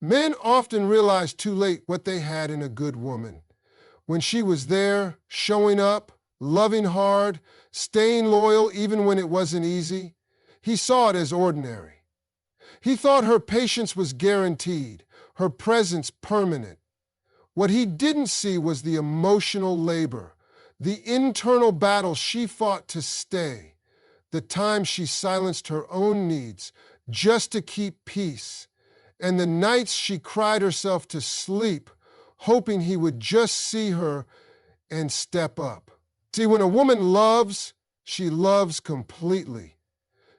Men often realize too late what they had in a good woman. When she was there, showing up, loving hard, staying loyal even when it wasn't easy, he saw it as ordinary. He thought her patience was guaranteed, her presence permanent. What he didn't see was the emotional labor, the internal battle she fought to stay, the times she silenced her own needs just to keep peace, and the nights she cried herself to sleep, hoping he would just see her and step up. See, when a woman loves, she loves completely.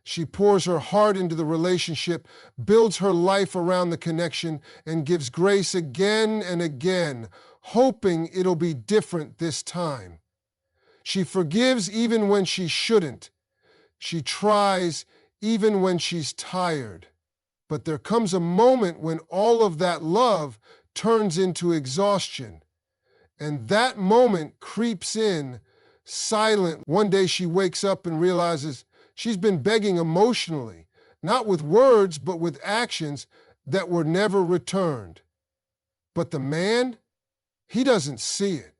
She pours her heart into the relationship, builds her life around the connection, and gives grace again and again, hoping it'll be different this time. She forgives even when she shouldn't. She tries even when she's tired. But there comes a moment when all of that love turns into exhaustion. And that moment creeps in, silent. One day she wakes up and realizes she's been begging emotionally, not with words, but with actions that were never returned. But the man, he doesn't see it.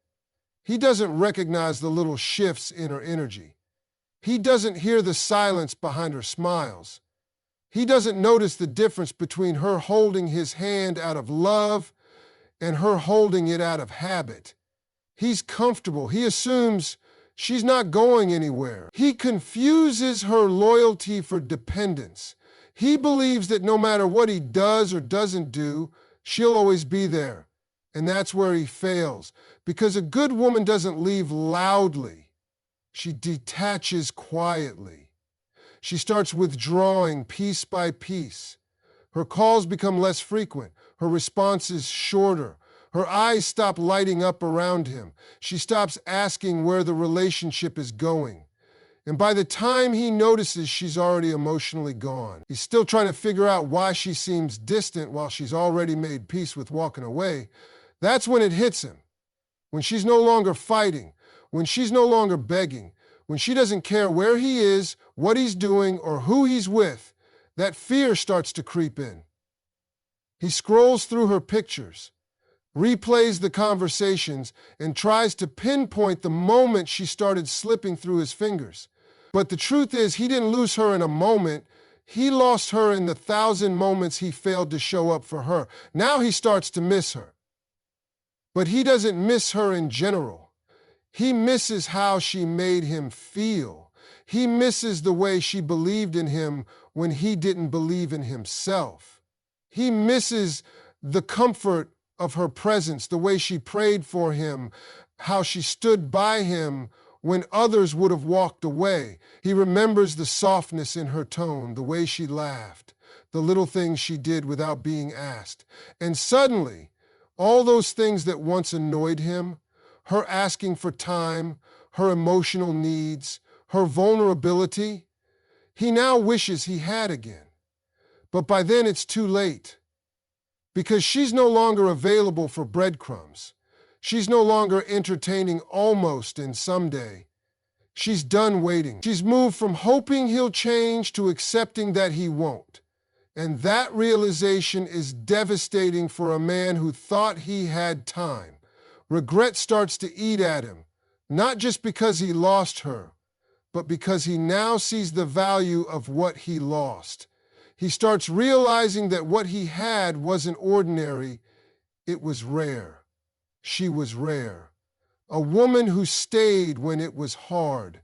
He doesn't recognize the little shifts in her energy. He doesn't hear the silence behind her smiles. He doesn't notice the difference between her holding his hand out of love and her holding it out of habit. He's comfortable. He assumes she's not going anywhere. He confuses her loyalty for dependence. He believes that no matter what he does or doesn't do, she'll always be there. And that's where he fails, because a good woman doesn't leave loudly. She detaches quietly. She starts withdrawing piece by piece. Her calls become less frequent. Her responses shorter. Her eyes stop lighting up around him. She stops asking where the relationship is going. And by the time he notices, she's already emotionally gone. He's still trying to figure out why she seems distant while she's already made peace with walking away. That's when it hits him. When she's no longer fighting, when she's no longer begging, when she doesn't care where he is, what he's doing, or who he's with, that fear starts to creep in. He scrolls through her pictures, replays the conversations, and tries to pinpoint the moment she started slipping through his fingers. But the truth is, he didn't lose her in a moment. He lost her in the 1,000 moments he failed to show up for her. Now he starts to miss her. But he doesn't miss her in general. He misses how she made him feel. He misses the way she believed in him when he didn't believe in himself. He misses the comfort of her presence, the way she prayed for him, how she stood by him when others would have walked away. He remembers the softness in her tone, the way she laughed, the little things she did without being asked. And suddenly, all those things that once annoyed him, her asking for time, her emotional needs, her vulnerability, he now wishes he had again. But by then it's too late, because she's no longer available for breadcrumbs. She's no longer entertaining almost and someday. She's done waiting. She's moved from hoping he'll change to accepting that he won't. And that realization is devastating for a man who thought he had time. Regret starts to eat at him, not just because he lost her, but because he now sees the value of what he lost. He starts realizing that what he had wasn't ordinary, it was rare. She was rare. A woman who stayed when it was hard,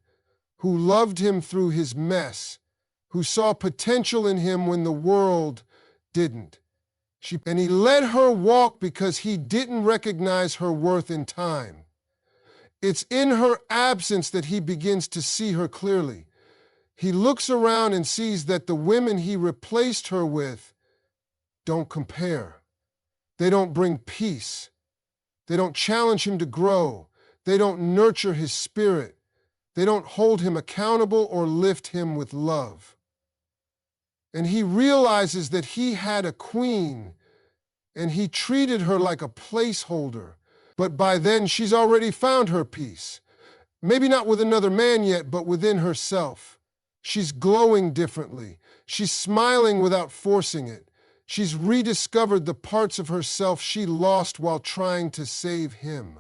who loved him through his mess, who saw potential in him when the world didn't. And he let her walk because he didn't recognize her worth in time. It's in her absence that he begins to see her clearly. He looks around and sees that the women he replaced her with don't compare. They don't bring peace. They don't challenge him to grow. They don't nurture his spirit. They don't hold him accountable or lift him with love. And he realizes that he had a queen, and he treated her like a placeholder. But by then, she's already found her peace. Maybe not with another man yet, but within herself. She's glowing differently. She's smiling without forcing it. She's rediscovered the parts of herself she lost while trying to save him.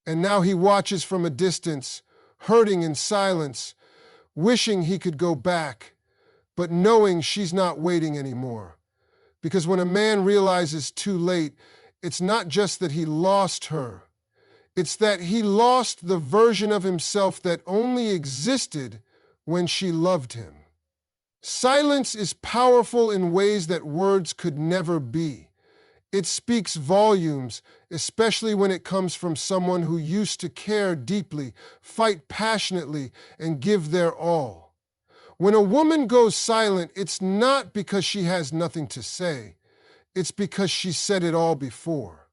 And now he watches from a distance, hurting in silence, wishing he could go back, but knowing she's not waiting anymore. Because when a man realizes too late, it's not just that he lost her. It's that he lost the version of himself that only existed when she loved him. Silence is powerful in ways that words could never be. It speaks volumes, especially when it comes from someone who used to care deeply, fight passionately, and give their all. When a woman goes silent, it's not because she has nothing to say. It's because she said it all before.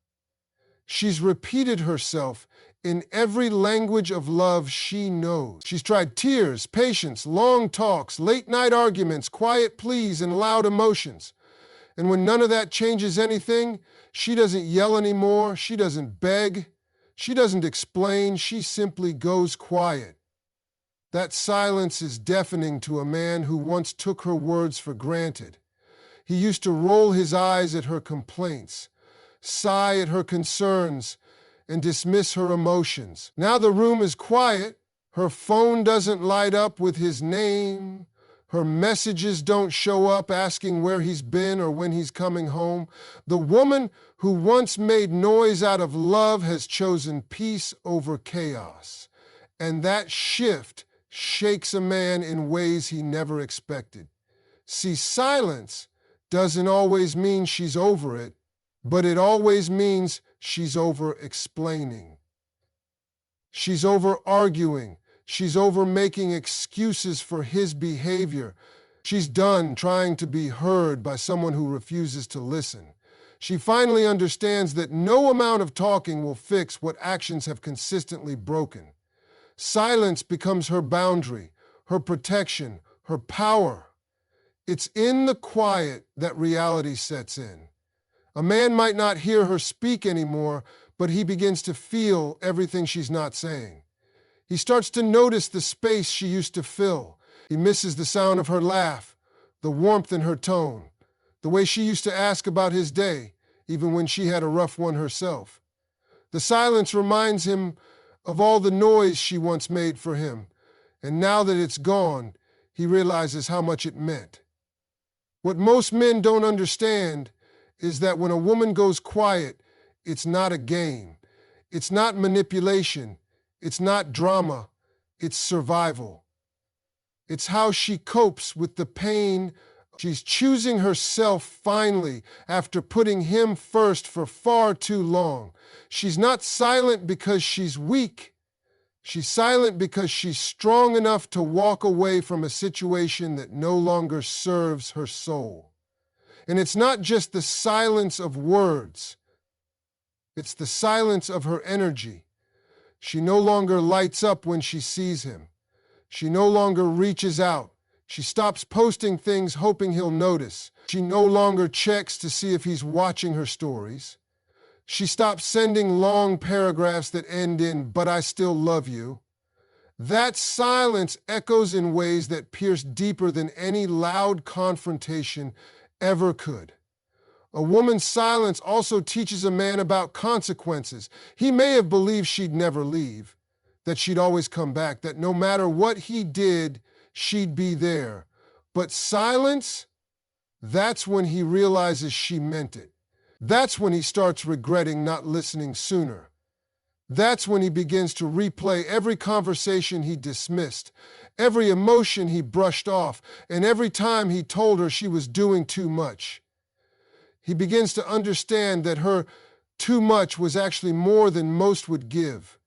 She's repeated herself in every language of love she knows. She's tried tears, patience, long talks, late-night arguments, quiet pleas, and loud emotions. And when none of that changes anything, she doesn't yell anymore, she doesn't beg, she doesn't explain, she simply goes quiet. That silence is deafening to a man who once took her words for granted. He used to roll his eyes at her complaints, sigh at her concerns, and dismiss her emotions. Now the room is quiet. Her phone doesn't light up with his name. Her messages don't show up asking where he's been or when he's coming home. The woman who once made noise out of love has chosen peace over chaos. And that shift shakes a man in ways he never expected. See, silence doesn't always mean she's over it, but it always means she's over explaining. She's over arguing. She's over making excuses for his behavior. She's done trying to be heard by someone who refuses to listen. She finally understands that no amount of talking will fix what actions have consistently broken. Silence becomes her boundary, her protection, her power. It's in the quiet that reality sets in. A man might not hear her speak anymore, but he begins to feel everything she's not saying. He starts to notice the space she used to fill. He misses the sound of her laugh, the warmth in her tone, the way she used to ask about his day, even when she had a rough one herself. The silence reminds him of all the noise she once made for him, and now that it's gone, he realizes how much it meant. What most men don't understand is that when a woman goes quiet, it's not a game. It's not manipulation. It's not drama. It's survival. It's how she copes with the pain. She's choosing herself finally after putting him first for far too long. She's not silent because she's weak. She's silent because she's strong enough to walk away from a situation that no longer serves her soul. And it's not just the silence of words. It's the silence of her energy. She no longer lights up when she sees him. She no longer reaches out. She stops posting things hoping he'll notice. She no longer checks to see if he's watching her stories. She stops sending long paragraphs that end in, "but I still love you." That silence echoes in ways that pierce deeper than any loud confrontation ever could. A woman's silence also teaches a man about consequences. He may have believed she'd never leave, that she'd always come back, that no matter what he did, she'd be there. But silence, that's when he realizes she meant it. That's when he starts regretting not listening sooner. That's when he begins to replay every conversation he dismissed, every emotion he brushed off, and every time he told her she was doing too much. He begins to understand that her too much was actually more than most would give.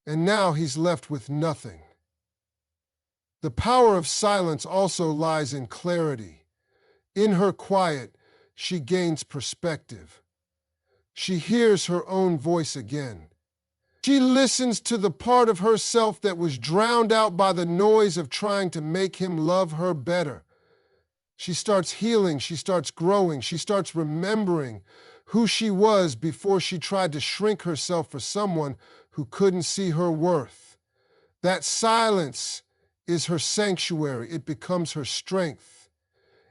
And now he's left with nothing. The power of silence also lies in clarity. In her quiet, she gains perspective. She hears her own voice again. She listens to the part of herself that was drowned out by the noise of trying to make him love her better. She starts healing, she starts growing, she starts remembering who she was before she tried to shrink herself for someone who couldn't see her worth. That silence is her sanctuary. It becomes her strength.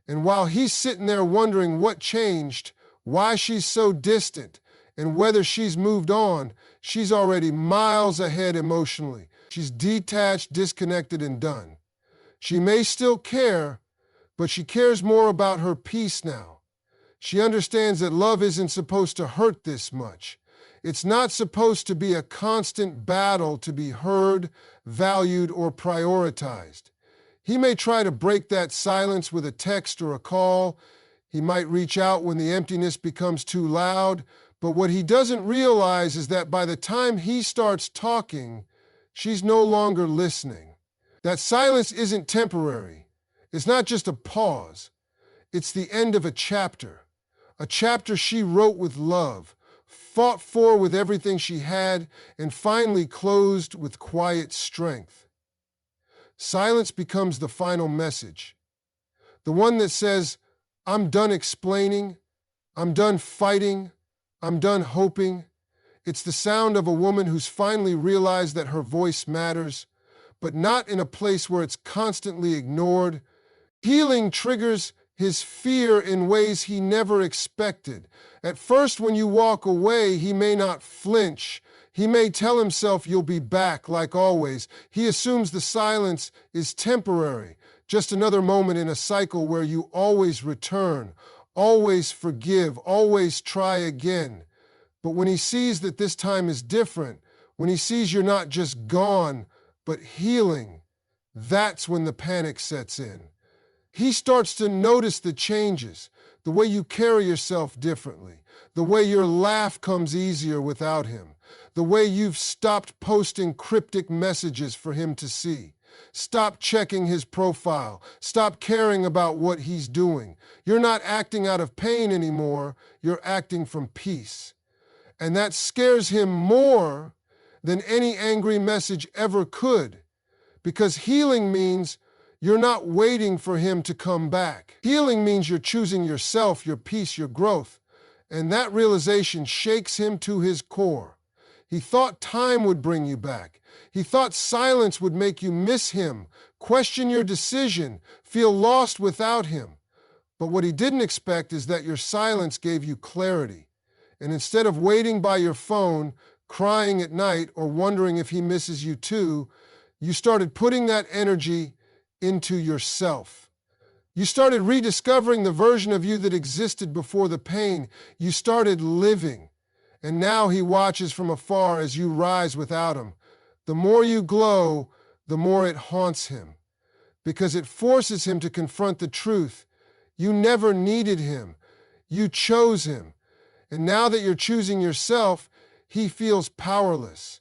And while he's sitting there wondering what changed, why she's so distant, and whether she's moved on, she's already miles ahead emotionally. She's detached, disconnected, and done. She may still care, but she cares more about her peace now. She understands that love isn't supposed to hurt this much. It's not supposed to be a constant battle to be heard, valued, or prioritized. He may try to break that silence with a text or a call. He might reach out when the emptiness becomes too loud. But what he doesn't realize is that by the time he starts talking, she's no longer listening. That silence isn't temporary. It's not just a pause. It's the end of a chapter she wrote with love, fought for with everything she had, and finally closed with quiet strength. Silence becomes the final message, the one that says, I'm done explaining, I'm done fighting, I'm done hoping. It's the sound of a woman who's finally realized that her voice matters, but not in a place where it's constantly ignored. Healing triggers his fear in ways he never expected. At first, when you walk away, he may not flinch. He may tell himself you'll be back like always. He assumes the silence is temporary, just another moment in a cycle where you always return, always forgive, always try again. But when he sees that this time is different, when he sees you're not just gone, but healing, that's when the panic sets in. He starts to notice the changes, the way you carry yourself differently, the way your laugh comes easier without him, the way you've stopped posting cryptic messages for him to see. Stop checking his profile. Stop caring about what he's doing. You're not acting out of pain anymore. You're acting from peace. And that scares him more than any angry message ever could, because healing means you're not waiting for him to come back. Healing means you're choosing yourself, your peace, your growth. And that realization shakes him to his core. He thought time would bring you back. He thought silence would make you miss him, question your decision, feel lost without him. But what he didn't expect is that your silence gave you clarity. And instead of waiting by your phone, crying at night, or wondering if he misses you too, you started putting that energy into yourself. You started rediscovering the version of you that existed before the pain. You started living. And now he watches from afar as you rise without him. The more you glow, the more it haunts him, because it forces him to confront the truth. You never needed him. You chose him. And now that you're choosing yourself, he feels powerless.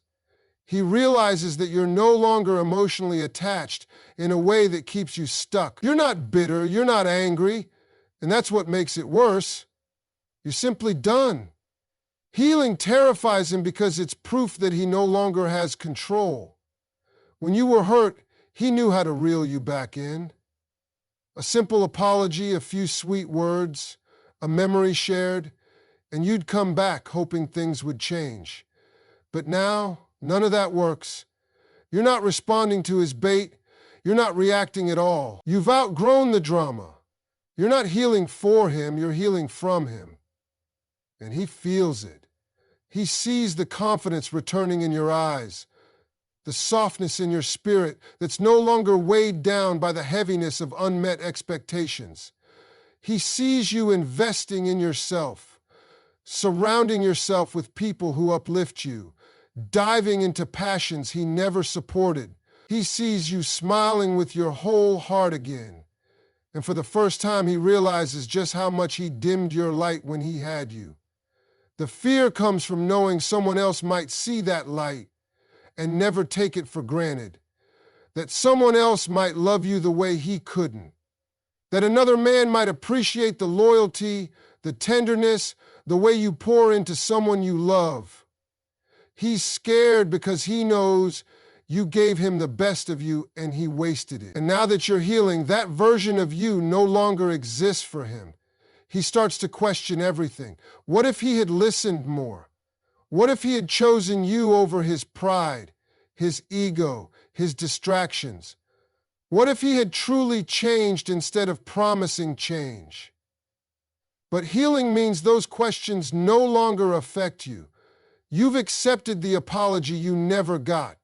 He realizes that you're no longer emotionally attached in a way that keeps you stuck. You're not bitter, you're not angry, and that's what makes it worse. You're simply done. Healing terrifies him because it's proof that he no longer has control. When you were hurt, he knew how to reel you back in. A simple apology, a few sweet words, a memory shared, and you'd come back hoping things would change. But now, none of that works. You're not responding to his bait. You're not reacting at all. You've outgrown the drama. You're not healing for him, you're healing from him. And he feels it. He sees the confidence returning in your eyes, the softness in your spirit that's no longer weighed down by the heaviness of unmet expectations. He sees you investing in yourself, surrounding yourself with people who uplift you, diving into passions he never supported. He sees you smiling with your whole heart again. And for the first time, he realizes just how much he dimmed your light when he had you. The fear comes from knowing someone else might see that light and never take it for granted. That someone else might love you the way he couldn't. That another man might appreciate the loyalty, the tenderness, the way you pour into someone you love. He's scared because he knows you gave him the best of you and he wasted it. And now that you're healing, that version of you no longer exists for him. He starts to question everything. What if he had listened more? What if he had chosen you over his pride, his ego, his distractions? What if he had truly changed instead of promising change? But healing means those questions no longer affect you. You've accepted the apology you never got.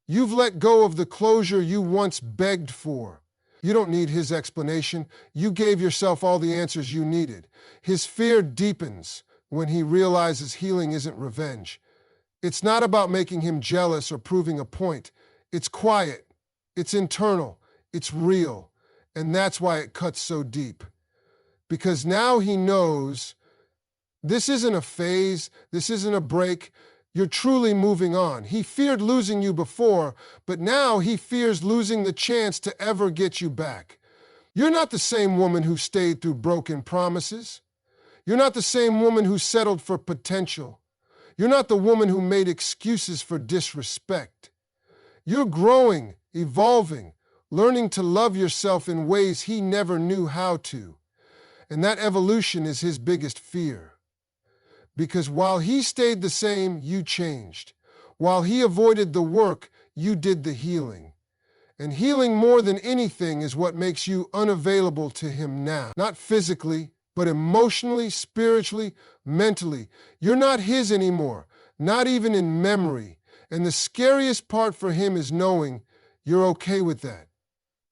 You've let go of the closure you once begged for. You don't need his explanation. You gave yourself all the answers you needed. His fear deepens when he realizes healing isn't revenge. It's not about making him jealous or proving a point. It's quiet. It's internal. It's real. And that's why it cuts so deep. Because now he knows this isn't a phase. This isn't a break. You're truly moving on. He feared losing you before, but now he fears losing the chance to ever get you back. You're not the same woman who stayed through broken promises. You're not the same woman who settled for potential. You're not the woman who made excuses for disrespect. You're growing, evolving, learning to love yourself in ways he never knew how to. And that evolution is his biggest fear. Because while he stayed the same, you changed. While he avoided the work, you did the healing. And healing more than anything is what makes you unavailable to him now. Not physically, but emotionally, spiritually, mentally. You're not his anymore, not even in memory. And the scariest part for him is knowing you're okay with that.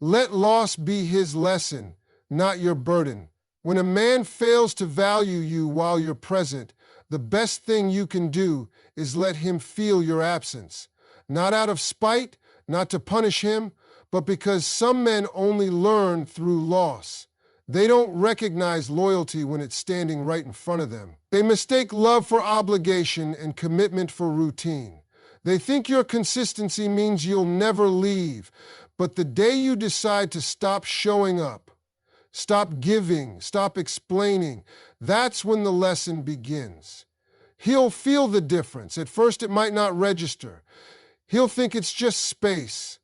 Let loss be his lesson, not your burden. When a man fails to value you while you're present, the best thing you can do is let him feel your absence. Not out of spite, not to punish him, but because some men only learn through loss. They don't recognize loyalty when it's standing right in front of them. They mistake love for obligation and commitment for routine. They think your consistency means you'll never leave, but the day you decide to stop showing up, stop giving, stop explaining, that's when the lesson begins. He'll feel the difference. At first it might not register. He'll think it's just space,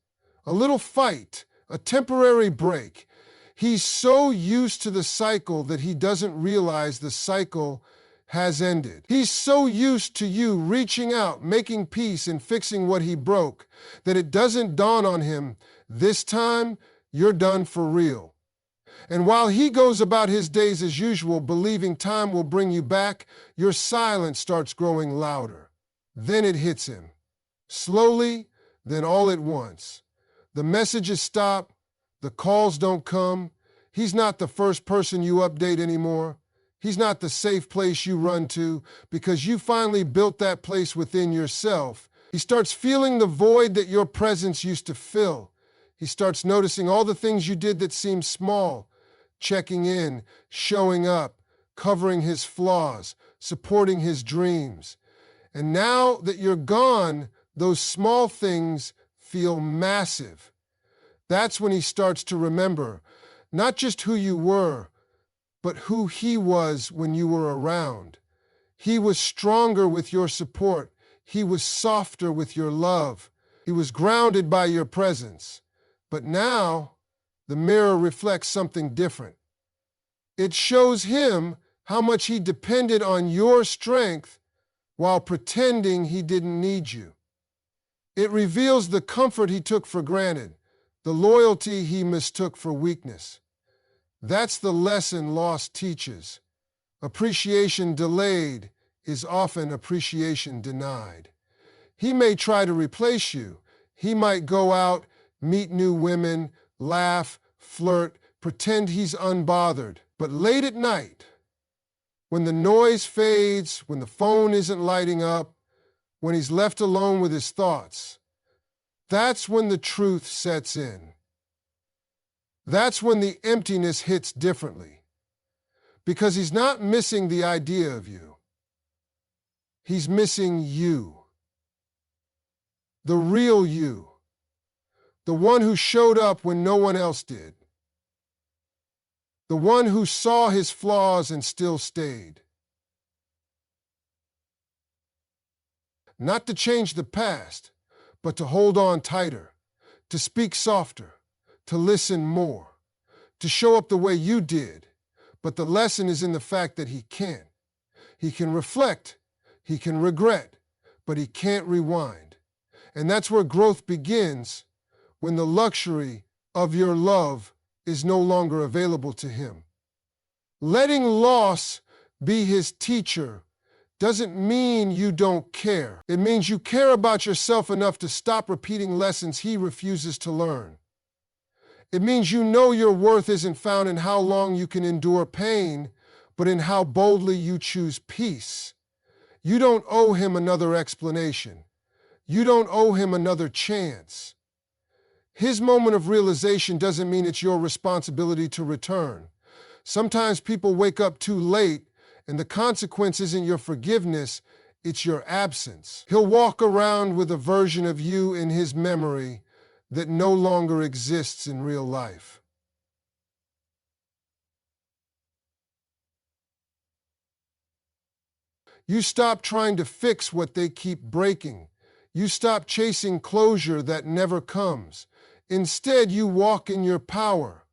a little fight, a temporary break. He's so used to the cycle that he doesn't realize the cycle has ended. He's so used to you reaching out, making peace, and fixing what he broke that it doesn't dawn on him, this time you're done for real. And while he goes about his days as usual, believing time will bring you back, your silence starts growing louder. Then it hits him. Slowly, then all at once. The messages stop, the calls don't come. He's not the first person you update anymore. He's not the safe place you run to because you finally built that place within yourself. He starts feeling the void that your presence used to fill. He starts noticing all the things you did that seemed small. Checking in, showing up, covering his flaws, supporting his dreams. And now that you're gone, those small things feel massive. That's when he starts to remember not just who you were, but who he was when you were around. He was stronger with your support. He was softer with your love. He was grounded by your presence. But now, the mirror reflects something different. It shows him how much he depended on your strength while pretending he didn't need you. It reveals the comfort he took for granted, the loyalty he mistook for weakness. That's the lesson loss teaches. Appreciation delayed is often appreciation denied. He may try to replace you. He might go out, meet new women, laugh, flirt, pretend he's unbothered. But late at night, when the noise fades, when the phone isn't lighting up, when he's left alone with his thoughts, that's when the truth sets in. That's when the emptiness hits differently. Because he's not missing the idea of you. He's missing you. The real you. The one who showed up when no one else did. The one who saw his flaws and still stayed. Not to change the past, but to hold on tighter, to speak softer, to listen more, to show up the way you did. But the lesson is in the fact that he can't. He can reflect, he can regret, but he can't rewind. And that's where growth begins, when the luxury of your love is no longer available to him. Letting loss be his teacher doesn't mean you don't care. It means you care about yourself enough to stop repeating lessons he refuses to learn. It means you know your worth isn't found in how long you can endure pain, but in how boldly you choose peace. You don't owe him another explanation. You don't owe him another chance. His moment of realization doesn't mean it's your responsibility to return. Sometimes people wake up too late, and the consequence isn't your forgiveness, it's your absence. He'll walk around with a version of you in his memory that no longer exists in real life. You stop trying to fix what they keep breaking. You stop chasing closure that never comes. Instead, you walk in your power,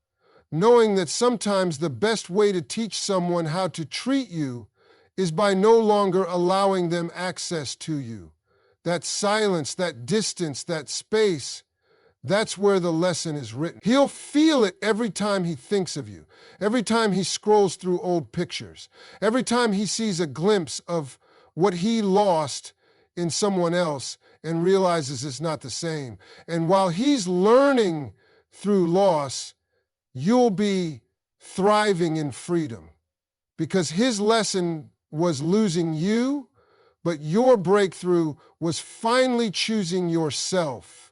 knowing that sometimes the best way to teach someone how to treat you is by no longer allowing them access to you. That silence, that distance, that space, that's where the lesson is written. He'll feel it every time he thinks of you, every time he scrolls through old pictures, every time he sees a glimpse of what he lost in someone else and realizes it's not the same. And while he's learning through loss, you'll be thriving in freedom, because his lesson was losing you, but your breakthrough was finally choosing yourself.